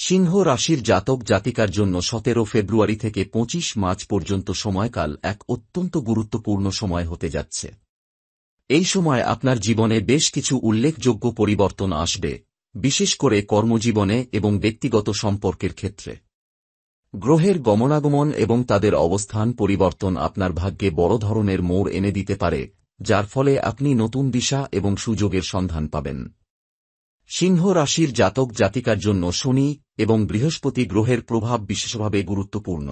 সিংহ রাশির জাতক জাতিকার জন্য 17 ফেব্রুয়ারি থেকে 25 মার্চ পর্যন্ত সময়কাল এক অত্যন্ত গুরুত্বপূর্ণ সময় হতে যাচ্ছে। এই সময় আপনার জীবনে বেশ কিছু উল্লেখযোগ্য পরিবর্তন আসবে, বিশেষ করে কর্মজীবনে এবং ব্যক্তিগত সম্পর্কের ক্ষেত্রে। গ্রহের গমনাগমন এবং তাদের অবস্থান পরিবর্তন আপনার ভাগ্যে বড় ধরনের মোড় এনে দিতে পারে, যার ফলে আপনি নতুন দিশা এবং সুযোগের সন্ধান পাবেন। সিংহ রাশির জাতক জাতিকার জন্য শনি এবং বৃহস্পতি গ্রহের প্রভাব বিশেষভাবে গুরুত্বপূর্ণ।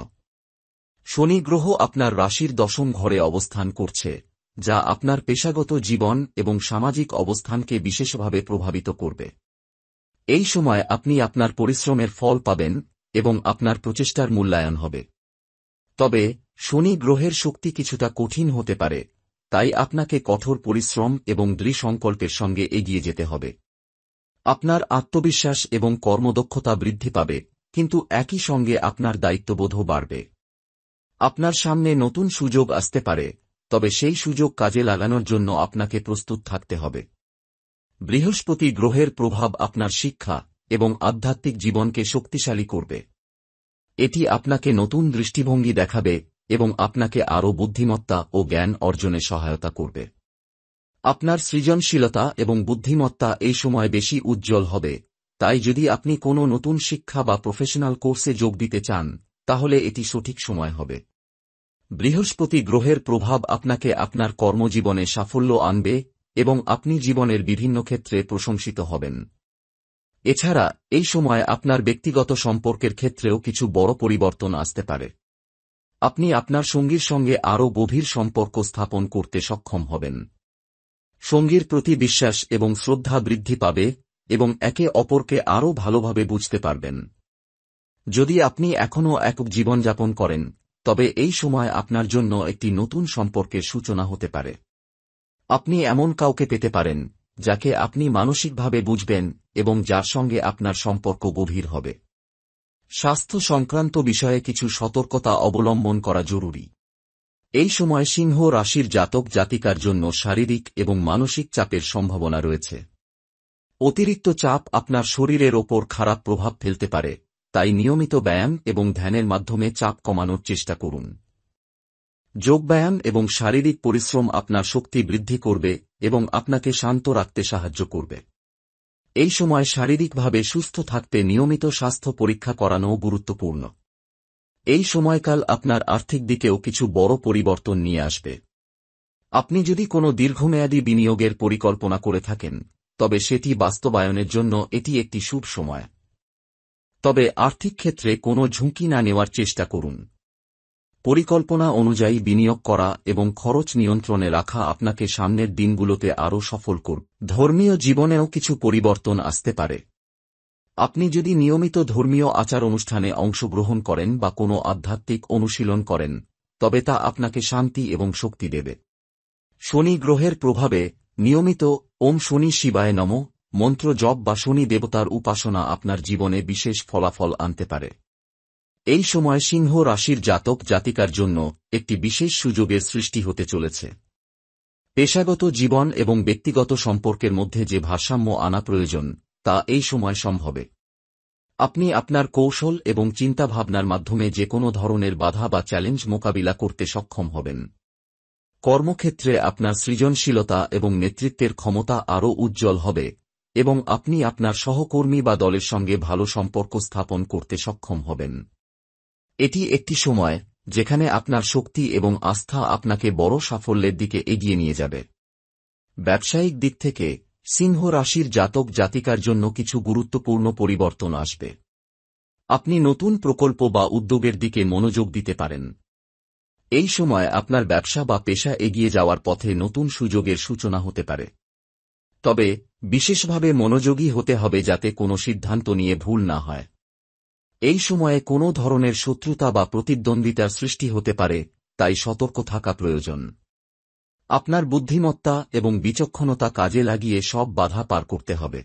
শনি গ্রহ আপনার রাশির 10ম ঘরে অবস্থান করছে, যা আপনার পেশাগত জীবন এবং সামাজিক অবস্থানকে বিশেষভাবে প্রভাবিত করবে। এই সময় আপনি আপনার পরিশ্রমের ফল পাবেন এবং আপনার প্রচেষ্টার মূল্যায়ন হবে। তবে শনি গ্রহের শক্তি কিছুটা কঠিন হতে পারে, তাই আপনাকে কঠোর পরিশ্রম এবং দৃঢ় সংকল্পের সঙ্গে এগিয়ে যেতে হবে। আপনার আত্মবিশ্বাস এবং কর্মদক্ষতা বৃদ্ধি পাবে, কিন্তু একই সঙ্গে আপনার দায়িত্ববোধও বাড়বে। আপনার সামনে নতুন সুযোগ আসতে পারে, তবে সেই সুযোগ কাজে লাগানোর জন্য আপনাকে প্রস্তুত থাকতে হবে। বৃহস্পতি গ্রহের প্রভাব আপনার শিক্ষা এবং আধ্যাত্মিক জীবনকে শক্তিশালী করবে। এটি আপনাকে নতুন দৃষ্টিভঙ্গি দেখাবে এবং আপনাকে আরও বুদ্ধিমত্তা ও জ্ঞান অর্জনে সহায়তা করবে। আপনার সৃজনশীলতা এবং বুদ্ধিমত্তা এই সময় বেশি উজ্জ্বল হবে, তাই যদি আপনি কোনো নতুন শিক্ষা বা প্রফেশনাল কোর্সে যোগ দিতে চান, তাহলে এটি সঠিক সময় হবে। বৃহস্পতি গ্রহের প্রভাব আপনাকে আপনার কর্মজীবনে সাফল্য আনবে এবং আপনি জীবনের বিভিন্ন ক্ষেত্রে প্রশংসিত হবেন। এছাড়া এই সময় আপনার ব্যক্তিগত সম্পর্কের ক্ষেত্রেও কিছু বড় পরিবর্তন আসতে পারে। আপনি আপনার সঙ্গীর সঙ্গে আরও গভীর সম্পর্ক স্থাপন করতে সক্ষম হবেন। সঙ্গীর প্রতি বিশ্বাস এবং শ্রদ্ধা বৃদ্ধি পাবে এবং একে অপরকে আরও ভালোভাবে বুঝতে পারবেন। যদি আপনি এখনও একক জীবনযাপন করেন, তবে এই সময় আপনার জন্য একটি নতুন সম্পর্কের সূচনা হতে পারে। আপনি এমন কাউকে পেতে পারেন, যাকে আপনি মানসিকভাবে বুঝবেন এবং যার সঙ্গে আপনার সম্পর্ক গভীর হবে। স্বাস্থ্য সংক্রান্ত বিষয়ে কিছু সতর্কতা অবলম্বন করা জরুরি। এই সময় সিংহ রাশির জাতক জাতিকার জন্য শারীরিক এবং মানসিক চাপের সম্ভাবনা রয়েছে। অতিরিক্ত চাপ আপনার শরীরের ওপর খারাপ প্রভাব ফেলতে পারে, তাই নিয়মিত ব্যায়াম এবং ধ্যানের মাধ্যমে চাপ কমানোর চেষ্টা করুন। যোগব্যায়াম এবং শারীরিক পরিশ্রম আপনার শক্তি বৃদ্ধি করবে এবং আপনাকে শান্ত রাখতে সাহায্য করবে। এই সময় শারীরিকভাবে সুস্থ থাকতে নিয়মিত স্বাস্থ্য পরীক্ষা করানোও গুরুত্বপূর্ণ। এই সময়কাল আপনার আর্থিক দিকেও কিছু বড় পরিবর্তন নিয়ে আসবে। আপনি যদি কোনো দীর্ঘমেয়াদী বিনিয়োগের পরিকল্পনা করে থাকেন, তবে সেটি বাস্তবায়নের জন্য এটি একটি শুভ সময়। তবে আর্থিক ক্ষেত্রে কোনো ঝুঁকি না নেওয়ার চেষ্টা করুন। পরিকল্পনা অনুযায়ী বিনিয়োগ করা এবং খরচ নিয়ন্ত্রণে রাখা আপনাকে সামনের দিনগুলোতে আরও সফল করবে। ধর্মীয় জীবনেও কিছু পরিবর্তন আসতে পারে। আপনি যদি নিয়মিত ধর্মীয় আচার অনুষ্ঠানে অংশগ্রহণ করেন বা কোনো আধ্যাত্মিক অনুশীলন করেন, তবে তা আপনাকে শান্তি এবং শক্তি দেবে। শনি গ্রহের প্রভাবে নিয়মিত ওম শনি শিবায় নমঃ মন্ত্র জপ বা শনি দেবতার উপাসনা আপনার জীবনে বিশেষ ফলাফল আনতে পারে। এই সময় সিংহ রাশির জাতক জাতিকার জন্য একটি বিশেষ সুযোগের সৃষ্টি হতে চলেছে। পেশাগত জীবন এবং ব্যক্তিগত সম্পর্কের মধ্যে যে ভারসাম্য আনা প্রয়োজন, তা এই সময় সম্ভবে। আপনি আপনার কৌশল এবং চিন্তাভাবনার মাধ্যমে যে কোনো ধরনের বাধা বা চ্যালেঞ্জ মোকাবিলা করতে সক্ষম হবেন। কর্মক্ষেত্রে আপনার সৃজনশীলতা এবং নেতৃত্বের ক্ষমতা আরও উজ্জ্বল হবে এবং আপনি আপনার সহকর্মী বা দলের সঙ্গে ভালো সম্পর্ক স্থাপন করতে সক্ষম হবেন। এটি একটি সময় যেখানে আপনার শক্তি এবং আস্থা আপনাকে বড় সাফল্যের দিকে এগিয়ে নিয়ে যাবে। ব্যবসায়িক দিক থেকে সিংহ রাশির জাতক জাতিকার জন্য কিছু গুরুত্বপূর্ণ পরিবর্তন আসবে। আপনি নতুন প্রকল্প বা উদ্যোগের দিকে মনোযোগ দিতে পারেন। এই সময় আপনার ব্যবসা বা পেশা এগিয়ে যাওয়ার পথে নতুন সুযোগের সূচনা হতে পারে। তবে বিশেষভাবে মনোযোগী হতে হবে যাতে কোনো সিদ্ধান্ত নিয়ে ভুল না হয়। এই সময়ে কোনো ধরনের শত্রুতা বা প্রতিদ্বন্দ্বিতার সৃষ্টি হতে পারে, তাই সতর্ক থাকা প্রয়োজন। আপনার বুদ্ধিমত্তা এবং বিচক্ষণতা কাজে লাগিয়ে সব বাধা পার করতে হবে।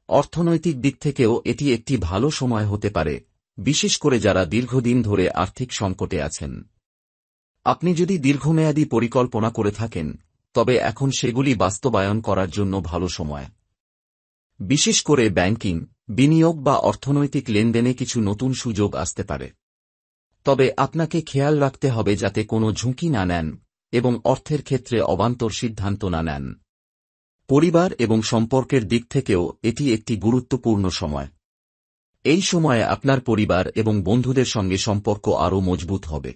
অর্থনৈতিক দিক থেকেও এটি একটি ভালো সময় হতে পারে, বিশেষ করে যারা দীর্ঘদিন ধরে আর্থিক সংকটে আছেন। আপনি যদি দীর্ঘমেয়াদী পরিকল্পনা করে থাকেন, তবে এখন সেগুলি বাস্তবায়ন করার জন্য ভালো সময়। বিশেষ করে ব্যাংকিং, বিনিয়োগ বা অর্থনৈতিক লেনদেনে কিছু নতুন সুযোগ আসতে পারে। তবে আপনাকে খেয়াল রাখতে হবে যাতে কোনো ঝুঁকি না নেন এবং অর্থের ক্ষেত্রে অবান্তর সিদ্ধান্ত না নেন। পরিবার এবং সম্পর্কের দিক থেকেও এটি একটি গুরুত্বপূর্ণ সময়। এই সময়ে আপনার পরিবার এবং বন্ধুদের সঙ্গে সম্পর্ক আরও মজবুত হবে।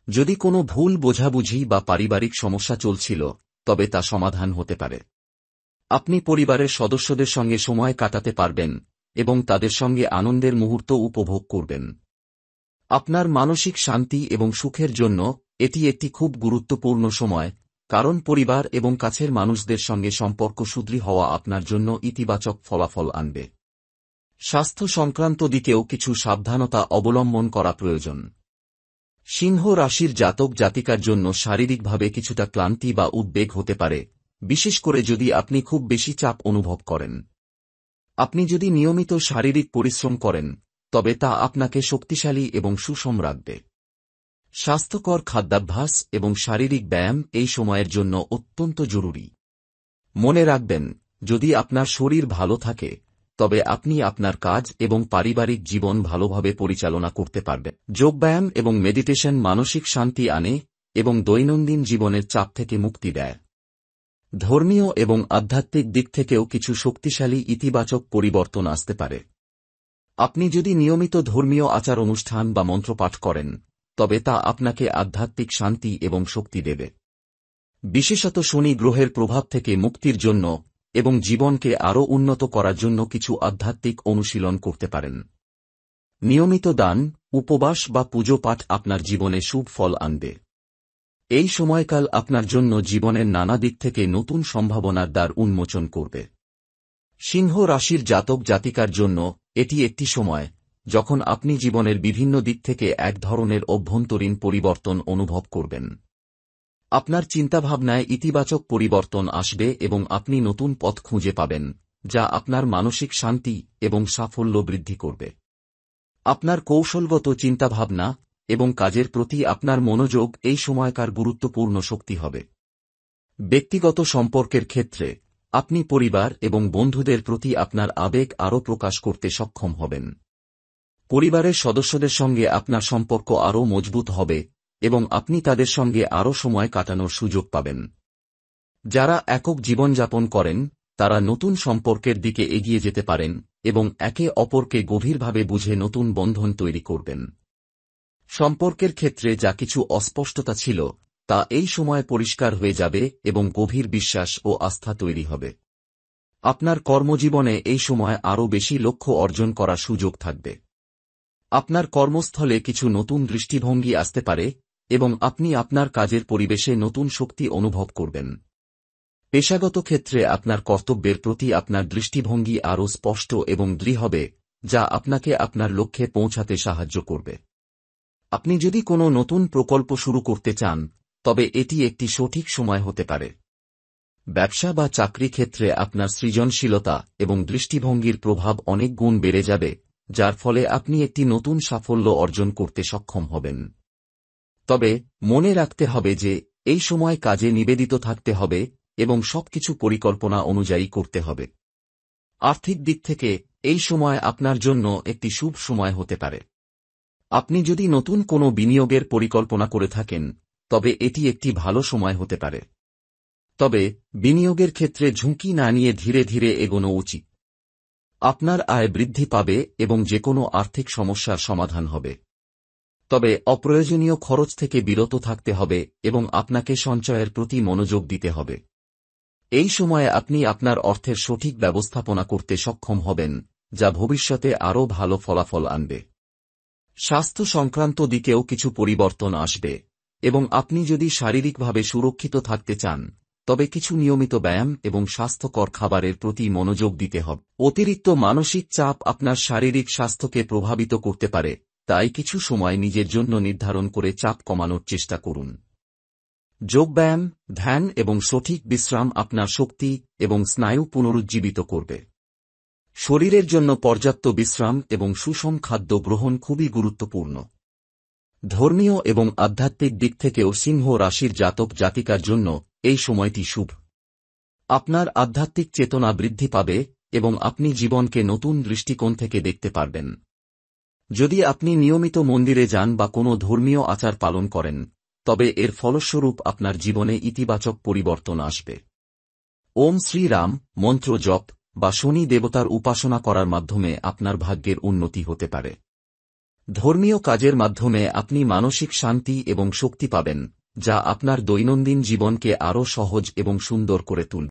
যদি কোনো ভুল বোঝাবুঝি বা পারিবারিক সমস্যা চলছিল, তবে তা সমাধান হতে পারে। আপনি পরিবারের সদস্যদের সঙ্গে সময় কাটাতে পারবেন এবং তাদের সঙ্গে আনন্দের মুহূর্ত উপভোগ করবেন। আপনার মানসিক শান্তি এবং সুখের জন্য এটি একটি খুব গুরুত্বপূর্ণ সময়, কারণ পরিবার এবং কাছের মানুষদের সঙ্গে সম্পর্ক সুদৃঢ় হওয়া আপনার জন্য ইতিবাচক ফলাফল আনবে। স্বাস্থ্য সংক্রান্ত দিকেও কিছু সাবধানতা অবলম্বন করা প্রয়োজন। সিংহ রাশির জাতক জাতিকার জন্য শারীরিকভাবে কিছুটা ক্লান্তি বা উদ্বেগ হতে পারে, বিশেষ করে যদি আপনি খুব বেশি চাপ অনুভব করেন। আপনি যদি নিয়মিত শারীরিক পরিশ্রম করেন, তবে তা আপনাকে শক্তিশালী এবং সুষম রাখবে। স্বাস্থ্যকর খাদ্যাভ্যাস এবং শারীরিক ব্যায়াম এই সময়ের জন্য অত্যন্ত জরুরি। মনে রাখবেন, যদি আপনার শরীর ভালো থাকে, তবে আপনি আপনার কাজ এবং পারিবারিক জীবন ভালোভাবে পরিচালনা করতে পারবেন। যোগব্যায়াম এবং মেডিটেশন মানসিক শান্তি আনে এবং দৈনন্দিন জীবনের চাপ থেকে মুক্তি দেয়। ধর্মীয় এবং আধ্যাত্মিক দিক থেকেও কিছু শক্তিশালী ইতিবাচক পরিবর্তন আসতে পারে। আপনি যদি নিয়মিত ধর্মীয় আচার অনুষ্ঠান বা মন্ত্রপাঠ করেন, তবে তা আপনাকে আধ্যাত্মিক শান্তি এবং শক্তি দেবে। বিশেষত শনি গ্রহের প্রভাব থেকে মুক্তির জন্য এবং জীবনকে আরও উন্নত করার জন্য কিছু আধ্যাত্মিক অনুশীলন করতে পারেন। নিয়মিত দান, উপবাস বা পুজো পাঠ আপনার জীবনে শুভ ফল আনবে। এই সময়কাল আপনার জন্য জীবনের নানা দিক থেকে নতুন সম্ভাবনার দ্বার উন্মোচন করবে। সিংহ রাশির জাতক জাতিকার জন্য এটি একটি সময় যখন আপনি জীবনের বিভিন্ন দিক থেকে এক ধরনের অভ্যন্তরীণ পরিবর্তন অনুভব করবেন। আপনার চিন্তাভাবনায় ইতিবাচক পরিবর্তন আসবে এবং আপনি নতুন পথ খুঁজে পাবেন, যা আপনার মানসিক শান্তি এবং সাফল্য বৃদ্ধি করবে। আপনার কৌশলগত চিন্তাভাবনা এবং কাজের প্রতি আপনার মনোযোগ এই সময়কার গুরুত্বপূর্ণ শক্তি হবে। ব্যক্তিগত সম্পর্কের ক্ষেত্রে আপনি পরিবার এবং বন্ধুদের প্রতি আপনার আবেগ আরও প্রকাশ করতে সক্ষম হবেন। পরিবারের সদস্যদের সঙ্গে আপনার সম্পর্ক আরও মজবুত হবে এবং আপনি তাদের সঙ্গে আরও সময় কাটানোর সুযোগ পাবেন। যারা একক জীবনযাপন করেন, তারা নতুন সম্পর্কের দিকে এগিয়ে যেতে পারেন এবং একে অপরকে গভীরভাবে বুঝে নতুন বন্ধন তৈরি করবেন। সম্পর্কের ক্ষেত্রে যা কিছু অস্পষ্টতা ছিল, তা এই সময় পরিষ্কার হয়ে যাবে এবং গভীর বিশ্বাস ও আস্থা তৈরি হবে। আপনার কর্মজীবনে এই সময় আরও বেশি লক্ষ্য অর্জন করার সুযোগ থাকবে। আপনার কর্মস্থলে কিছু নতুন দৃষ্টিভঙ্গি আসতে পারে এবং আপনি আপনার কাজের পরিবেশে নতুন শক্তি অনুভব করবেন। পেশাগত ক্ষেত্রে আপনার কর্তব্যের প্রতি আপনার দৃষ্টিভঙ্গি আরও স্পষ্ট এবং দৃঢ় হবে, যা আপনাকে আপনার লক্ষ্যে পৌঁছাতে সাহায্য করবে। আপনি যদি কোনো নতুন প্রকল্প শুরু করতে চান, তবে এটি একটি সঠিক সময় হতে পারে। ব্যবসা বা চাকরি ক্ষেত্রে আপনার সৃজনশীলতা এবং দৃষ্টিভঙ্গির প্রভাব অনেক গুণ বেড়ে যাবে, যার ফলে আপনি একটি নতুন সাফল্য অর্জন করতে সক্ষম হবেন। তবে মনে রাখতে হবে যে এই সময় কাজে নিবেদিত থাকতে হবে এবং সবকিছু পরিকল্পনা অনুযায়ী করতে হবে। আর্থিক দিক থেকে এই সময় আপনার জন্য একটি শুভ সময় হতে পারে। আপনি যদি নতুন কোনো বিনিয়োগের পরিকল্পনা করে থাকেন, তবে এটি একটি ভালো সময় হতে পারে। তবে বিনিয়োগের ক্ষেত্রে ঝুঁকি না নিয়ে ধীরে ধীরে এগোনো উচিত। আপনার আয় বৃদ্ধি পাবে এবং যেকোনো আর্থিক সমস্যার সমাধান হবে। তবে অপ্রয়োজনীয় খরচ থেকে বিরত থাকতে হবে এবং আপনাকে সঞ্চয়ের প্রতি মনোযোগ দিতে হবে। এই সময়ে আপনি আপনার অর্থের সঠিক ব্যবস্থাপনা করতে সক্ষম হবেন, যা ভবিষ্যতে আরও ভালো ফলাফল আনবে। স্বাস্থ্য সংক্রান্ত দিকেও কিছু পরিবর্তন আসবে এবং আপনি যদি শারীরিকভাবে সুরক্ষিত থাকতে চান, তবে কিছু নিয়মিত ব্যায়াম এবং স্বাস্থ্যকর খাবারের প্রতি মনোযোগ দিতে হবে। অতিরিক্ত মানসিক চাপ আপনার শারীরিক স্বাস্থ্যকে প্রভাবিত করতে পারে, তাই কিছু সময় নিজের জন্য নির্ধারণ করে চাপ কমানোর চেষ্টা করুন। যোগব্যায়াম, ধ্যান এবং সঠিক বিশ্রাম আপনার শক্তি এবং স্নায়ু পুনরুজ্জীবিত করবে। শরীরের জন্য পর্যাপ্ত বিশ্রাম এবং সুষম খাদ্য গ্রহণ খুবই গুরুত্বপূর্ণ। ধর্মীয় এবং আধ্যাত্মিক দিক থেকেও সিংহ রাশির জাতক জাতিকার জন্য এই সময়টি শুভ। আপনার আধ্যাত্মিক চেতনা বৃদ্ধি পাবে এবং আপনি জীবনকে নতুন দৃষ্টিকোণ থেকে দেখতে পারবেন। যদি আপনি নিয়মিত মন্দিরে যান বা কোনো ধর্মীয় আচার পালন করেন, তবে এর ফলস্বরূপ আপনার জীবনে ইতিবাচক পরিবর্তন আসবে। ওম শ্রীরাম মন্ত্র জপ বা শনি দেবতার উপাসনা করার মাধ্যমে আপনার ভাগ্যের উন্নতি হতে পারে। ধর্মীয় কাজের মাধ্যমে আপনি মানসিক শান্তি এবং শক্তি পাবেন, যা আপনার দৈনন্দিন জীবনকে আরও সহজ এবং সুন্দর করে তুলবে।